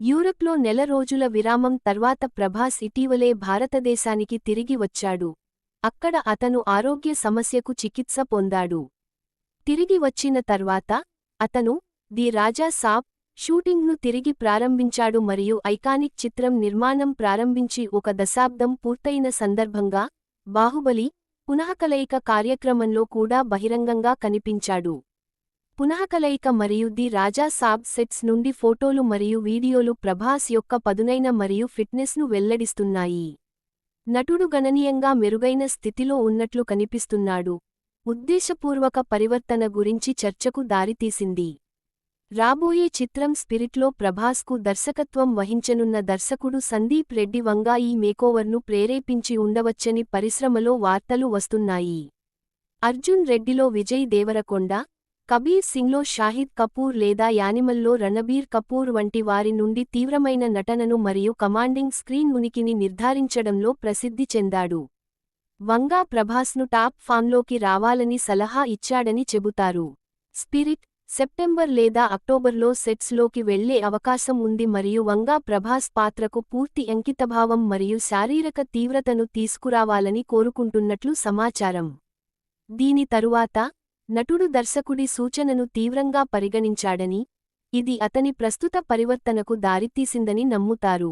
యూరప్లో నెల రోజుల విరామం తర్వాత ప్రభాస్ ఇటీవలే భారతదేశానికి తిరిగి వచ్చాడు. అక్కడ అతను ఆరోగ్య సమస్యకు చికిత్స పొందాడు. తిరిగి వచ్చిన తర్వాత అతను ది రాజా సాబ్ షూటింగ్ను తిరిగి ప్రారంభించాడు మరియు ఐకానిక్ చిత్రం నిర్మాణం ప్రారంభించి 1 దశాబ్దం పూర్తయిన సందర్భంగా బాహుబలి పునఃకలయిక కార్యక్రమంలో కూడా బహిరంగంగా కనిపించాడు. పునఃకలయిక మరియు ది రాజా సాబ్ సెట్స్ నుండి ఫోటోలు మరియు వీడియోలు ప్రభాస్ యొక్క పదునైన మరియు ఫిట్నెస్ను వెల్లడిస్తున్నాయి. నటుడు గణనీయంగా మెరుగైన స్థితిలో ఉన్నట్లు కనిపిస్తున్నాడు. ఉద్దేశపూర్వక పరివర్తన గురించి చర్చకు దారితీసింది. రాబోయే చిత్రం స్పిరిట్లో ప్రభాస్కు దర్శకత్వం వహించనున్న దర్శకుడు సందీప్ రెడ్డి వంగా ఈ మేకోవర్ను ప్రేరేపించి ఉండవచ్చని పరిశ్రమలో వార్తలు వస్తున్నాయి. అర్జున్ రెడ్డిలో విజయ్ దేవరకొండ, కబీర్ సింగ్లో షాహిద్ కపూర్ లేదా యానిమల్లో రణబీర్ కపూర్ వంటి వారి నుండి తీవ్రమైన నటనను మరియు కమాండింగ్ స్క్రీన్ ఉనికిని నిర్ధారించడంలో ప్రసిద్ధి చెందాడు. వంగా ప్రభాస్ను టాప్ ఫామ్లోకి రావాలని సలహా ఇచ్చాడని చెబుతారు. స్పిరిట్ సెప్టెంబర్ లేదా అక్టోబర్లో సెట్స్లోకి వెళ్లే అవకాశం ఉంది మరియు వంగా ప్రభాస్ పాత్రకు పూర్తి అంకితభావం మరియు శారీరక తీవ్రతను తీసుకురావాలని కోరుకుంటున్నట్లు సమాచారం. దీని తరువాత నటుడు దర్శకుడి సూచనను తీవ్రంగా పరిగణించాడని, ఇది అతని ప్రస్తుత పరివర్తనకు దారితీసిందని నమ్ముతారు.